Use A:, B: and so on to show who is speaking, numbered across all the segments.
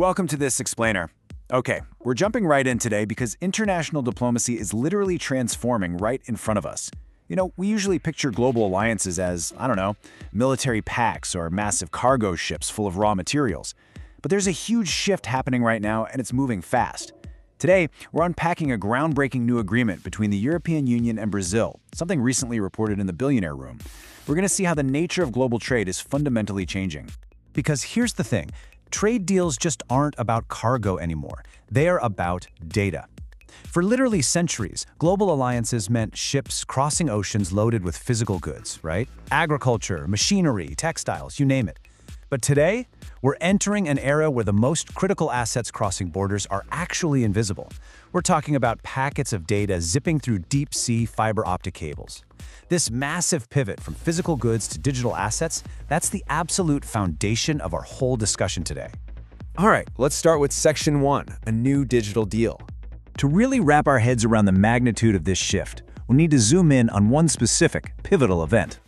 A: Welcome to this explainer. Okay, we're jumping right in today because international diplomacy is literally transforming right in front of us. We usually picture global alliances as, military pacts or massive cargo ships full of raw materials. But there's a huge shift happening right now, and it's moving fast. Today, we're unpacking a groundbreaking new agreement between the European Union and Brazil, something recently reported in the Billionaire room. We're going to see how the nature of global trade is fundamentally changing.
B: Because here's the thing, trade deals just aren't about cargo anymore. They are about data. For literally centuries, global alliances meant ships crossing oceans loaded with physical goods, right? Agriculture, machinery, textiles, you name it. But today, we're entering an era where the most critical assets crossing borders are actually invisible. We're talking about packets of data zipping through deep-sea fiber optic cables. This massive pivot from physical goods to digital assets, that's the absolute foundation of our whole discussion today.
C: All right, let's start with Section 1, a new digital deal.
B: To really wrap our heads around the magnitude of this shift, we'll need to zoom in on one specific, pivotal event.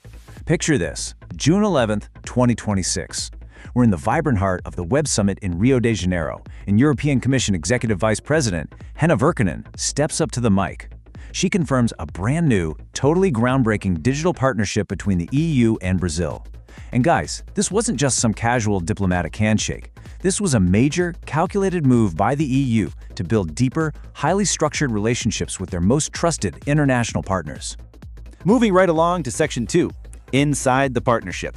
B: Picture this, June 11th, 2026. We're in the vibrant heart of the Web Summit in Rio de Janeiro, and European Commission Executive Vice President Henna Virkkunen steps up to the mic. She confirms a brand new, totally groundbreaking digital partnership between the EU and Brazil. And guys, this wasn't just some casual diplomatic handshake. This was a major, calculated move by the EU to build deeper, highly structured relationships with their most trusted international partners.
D: Moving right along to Section 2, inside the partnership.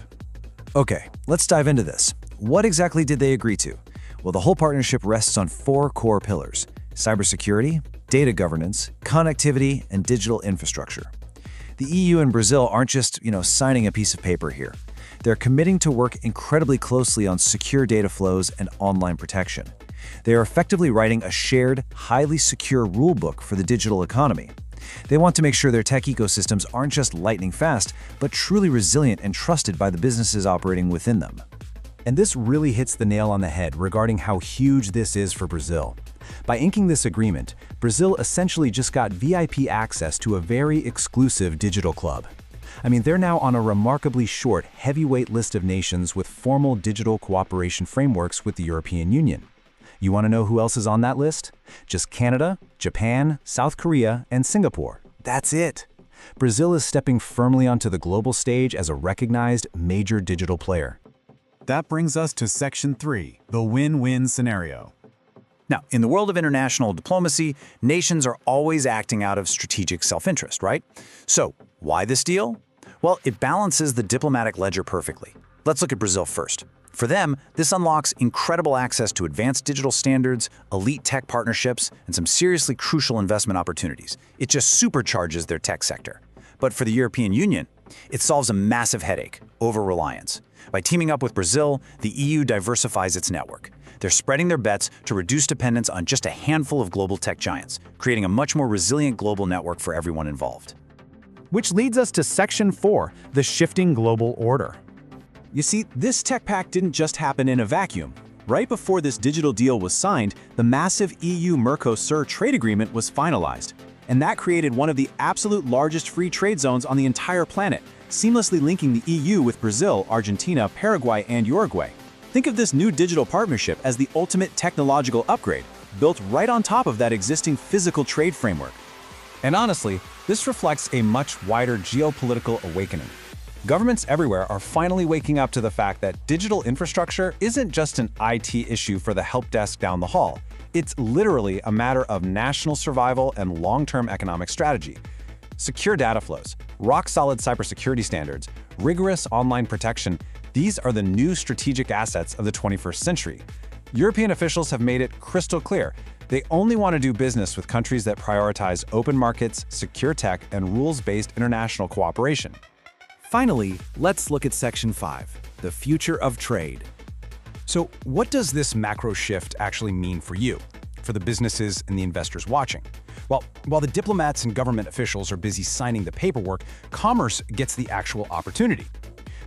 B: Okay, let's dive into this. What exactly did they agree to? Well, the whole partnership rests on four core pillars: cybersecurity, data governance, connectivity, and digital infrastructure. The EU and Brazil aren't just, signing a piece of paper here. They're committing to work incredibly closely on secure data flows and online protection. They are effectively writing a shared, highly secure rulebook for the digital economy. They want to make sure their tech ecosystems aren't just lightning fast, but truly resilient and trusted by the businesses operating within them. And this really hits the nail on the head regarding how huge this is for Brazil. By inking this agreement, Brazil essentially just got VIP access to a very exclusive digital club. They're now on a remarkably short, heavyweight list of nations with formal digital cooperation frameworks with the European Union. You want to know who else is on that list? Just Canada, Japan, South Korea, and Singapore. That's it. Brazil is stepping firmly onto the global stage as a recognized major digital player.
A: That brings us to Section 3, the win-win scenario.
B: Now, in the world of international diplomacy, nations are always acting out of strategic self-interest, right? So, why this deal? Well, it balances the diplomatic ledger perfectly. Let's look at Brazil first. For them, this unlocks incredible access to advanced digital standards, elite tech partnerships, and some seriously crucial investment opportunities. It just supercharges their tech sector. But for the European Union, it solves a massive headache: over-reliance. By teaming up with Brazil, the EU diversifies its network. They're spreading their bets to reduce dependence on just a handful of global tech giants, creating a much more resilient global network for everyone involved.
D: Which leads us to Section 4, the shifting global order.
A: You see, this tech pact didn't just happen in a vacuum. Right before this digital deal was signed, the massive EU-Mercosur trade agreement was finalized. And that created one of the absolute largest free trade zones on the entire planet, seamlessly linking the EU with Brazil, Argentina, Paraguay, and Uruguay. Think of this new digital partnership as the ultimate technological upgrade, built right on top of that existing physical trade framework.
D: And honestly, this reflects a much wider geopolitical awakening. Governments everywhere are finally waking up to the fact that digital infrastructure isn't just an IT issue for the help desk down the hall. It's literally a matter of national survival and long-term economic strategy. Secure data flows, rock-solid cybersecurity standards, rigorous online protection, these are the new strategic assets of the 21st century. European officials have made it crystal clear. They only want to do business with countries that prioritize open markets, secure tech, and rules-based international cooperation.
C: Finally, let's look at Section 5, the future of trade.
B: So, what does this macro shift actually mean for you, for the businesses and the investors watching? Well, while the diplomats and government officials are busy signing the paperwork, commerce gets the actual opportunity.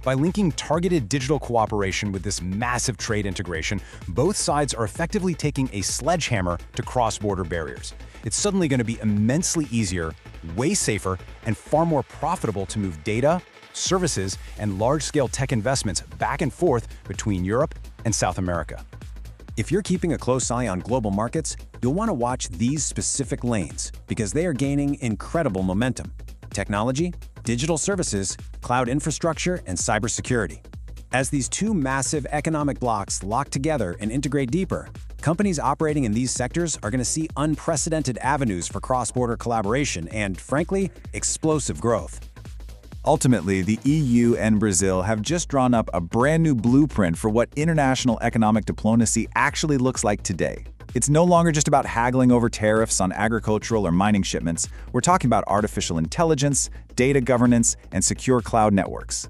B: By linking targeted digital cooperation with this massive trade integration, both sides are effectively taking a sledgehammer to cross-border barriers. It's suddenly going to be immensely easier, way safer, and far more profitable to move data, services, and large-scale tech investments back and forth between Europe and South America.
A: If you're keeping a close eye on global markets, you'll want to watch these specific lanes because they are gaining incredible momentum: technology, digital services, cloud infrastructure, and cybersecurity. As these two massive economic blocks lock together and integrate deeper, companies operating in these sectors are going to see unprecedented avenues for cross-border collaboration and, frankly, explosive growth.
B: Ultimately, the EU and Brazil have just drawn up a brand new blueprint for what international economic diplomacy actually looks like today. It's no longer just about haggling over tariffs on agricultural or mining shipments. We're talking about artificial intelligence, data governance, and secure cloud networks.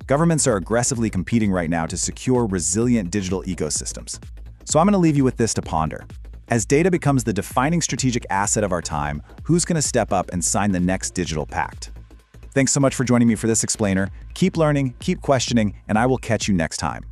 B: Governments are aggressively competing right now to secure resilient digital ecosystems. So I'm going to leave you with this to ponder. As data becomes the defining strategic asset of our time, who's going to step up and sign the next digital pact? Thanks so much for joining me for this explainer. Keep learning, keep questioning, and I will catch you next time.